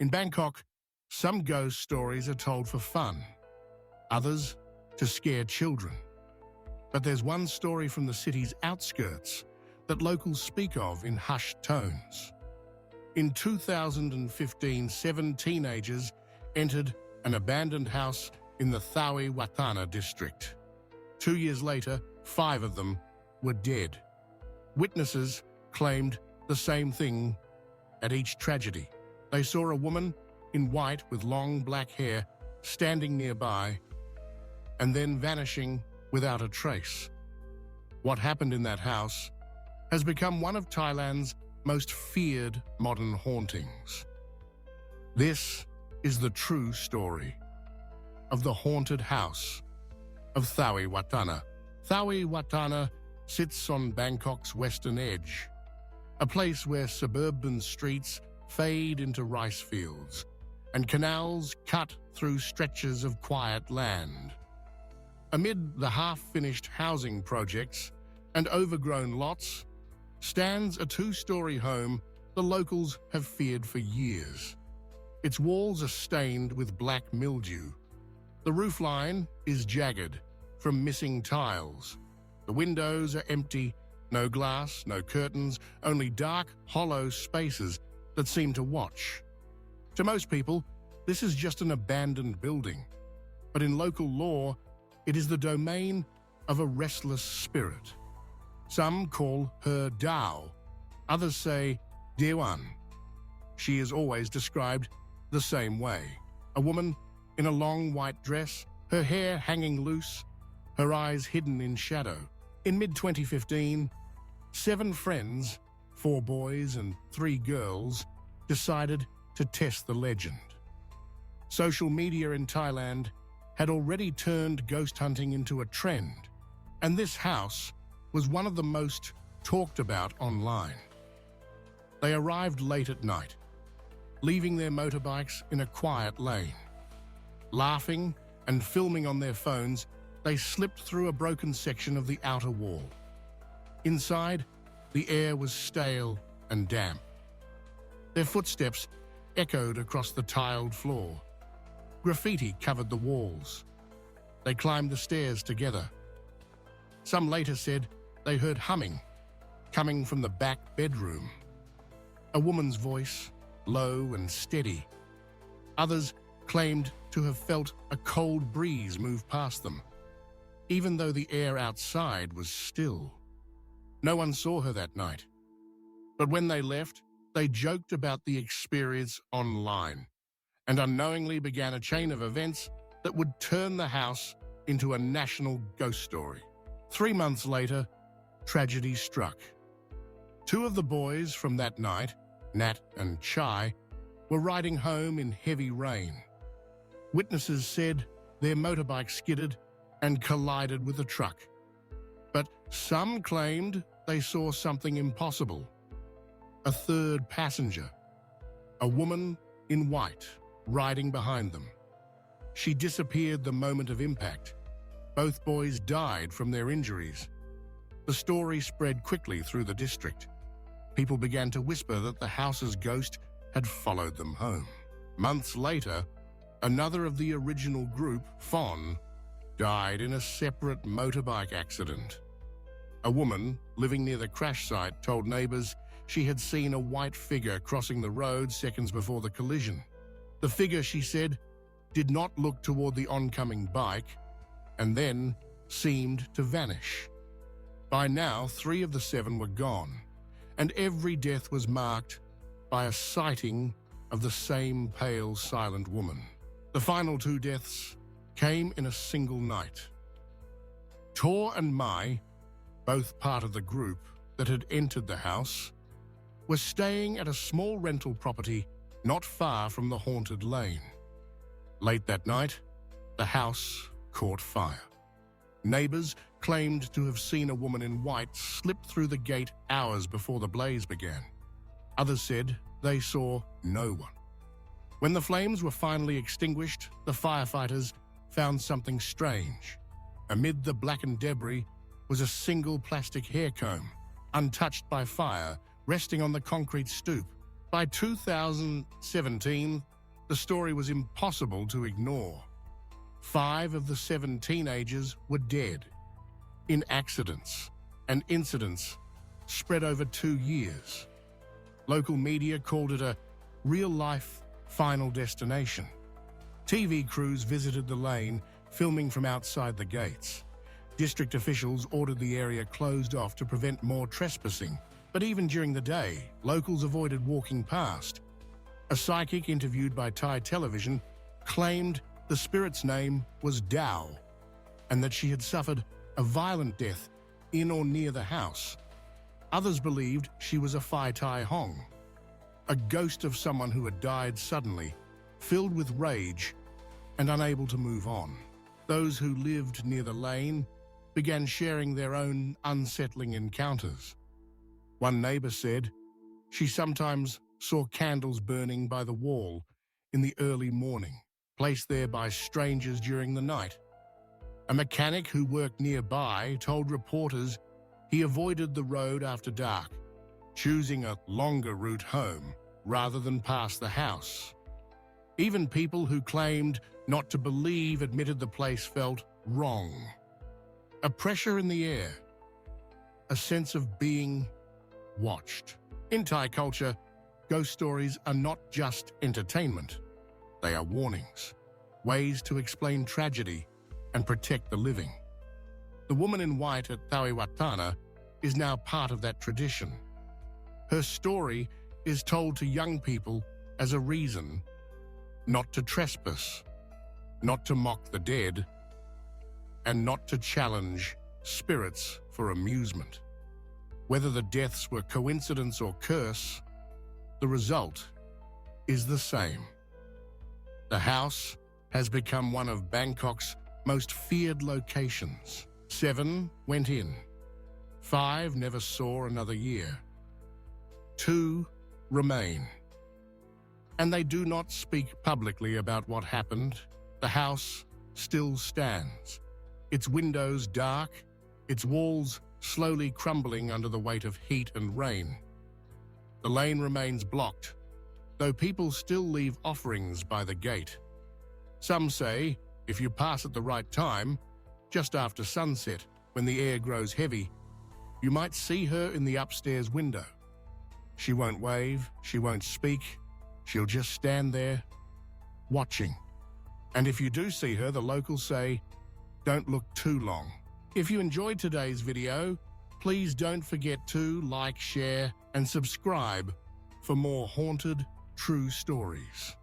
In Bangkok, some ghost stories are told for fun, others to scare children. But there's one story from the city's outskirts that locals speak of in hushed tones. In 2015, 7 teenagers entered an abandoned house in the Thawi Watthana district. 2 years later, 5 of them were dead. Witnesses claimed the same thing at each tragedy. They saw a woman in white with long black hair standing nearby and then vanishing without a trace. What happened in that house has become one of Thailand's most feared modern hauntings. This is the true story of the haunted house of Thawi Watthana. Thawi Watthana sits on Bangkok's western edge, a place where suburban streets fade into rice fields and canals cut through stretches of quiet land. Amid the half-finished housing projects and overgrown lots stands a 2-story home the locals have feared for years. Its walls are stained with black mildew. The roofline is jagged from missing tiles. The windows are empty, no glass, no curtains, only dark, hollow spaces that seem to watch. To most people, this is just an abandoned building, but in local lore, it is the domain of a restless spirit. Some call her Dao, others say Deuan. She is always described the same way. A woman in a long white dress, her hair hanging loose, her eyes hidden in shadow. In mid-2015, 7 friends, 4 boys and 3 girls, decided to test the legend. Social media in Thailand had already turned ghost hunting into a trend, and this house was one of the most talked about online. They arrived late at night, leaving their motorbikes in a quiet lane. Laughing and filming on their phones, they slipped through a broken section of the outer wall. Inside, the air was stale and damp. Their footsteps echoed across the tiled floor. Graffiti covered the walls. They climbed the stairs together. Some later said they heard humming coming from the back bedroom. A woman's voice, low and steady. Others claimed to have felt a cold breeze move past them, even though the air outside was still. No one saw her that night. But when they left, they joked about the experience online and unknowingly began a chain of events that would turn the house into a national ghost story. 3 months later, tragedy struck. 2 of the boys from that night, Nat and Chai, were riding home in heavy rain. Witnesses said their motorbike skidded and collided with a truck. But some claimed they saw something impossible. A 3rd passenger, a woman in white, riding behind them. She disappeared the moment of impact. Both boys died from their injuries. The story spread quickly through the district. People began to whisper that the house's ghost had followed them home. Months later, another of the original group, Fawn, died in a separate motorbike accident. A woman living near the crash site told neighbors she had seen a white figure crossing the road seconds before the collision. The figure, she said, did not look toward the oncoming bike and then seemed to vanish. By now, 3 of the 7 were gone, and every death was marked by a sighting of the same pale, silent woman. The final 2 deaths came in a single night. Tor and Mai, both part of the group that had entered the house, were staying at a small rental property not far from the haunted lane. Late that night, the house caught fire. Neighbors claimed to have seen a woman in white slip through the gate hours before the blaze began. Others said they saw no one. When the flames were finally extinguished, the firefighters found something strange. Amid the blackened debris was a single plastic hair comb, untouched by fire, resting on the concrete stoop. By 2017, The story was impossible to ignore. 5 of the 7 teenagers were dead in accidents and incidents spread over 2 years. Local media called it a real-life final destination. TV crews visited the lane, filming from outside the gates. District officials ordered the area closed off to prevent more trespassing, but even during the day, locals avoided walking past. A psychic interviewed by Thai television claimed the spirit's name was Deuan, and that she had suffered a violent death in or near the house. Others believed she was a Phi Tai Hong, a ghost of someone who had died suddenly, filled with rage and unable to move on. Those who lived near the lane began sharing their own unsettling encounters. One neighbor said she sometimes saw candles burning by the wall in the early morning, placed there by strangers during the night. A mechanic who worked nearby told reporters he avoided the road after dark, choosing a longer route home rather than past the house. Even people who claimed not to believe admitted the place felt wrong. A pressure in the air, a sense of being watched. In Thai culture, ghost stories are not just entertainment. They are warnings, ways to explain tragedy and protect the living. The woman in white at Thawi Watthana is now part of that tradition. Her story is told to young people as a reason not to trespass, not to mock the dead, and not to challenge spirits for amusement. Whether the deaths were coincidence or curse, the result is the same. The house has become one of Bangkok's most feared locations. 7 went in. 5 never saw another year. 2 remain. And they do not speak publicly about what happened. The house still stands, its windows dark, its walls slowly crumbling under the weight of heat and rain. The lane remains blocked, though people still leave offerings by the gate. Some say, if you pass at the right time, just after sunset, when the air grows heavy, you might see her in the upstairs window. She won't wave, she won't speak, she'll just stand there, watching. And if you do see her, the locals say, don't look too long. If you enjoyed today's video, please don't forget to like, share, and subscribe for more haunted, true stories.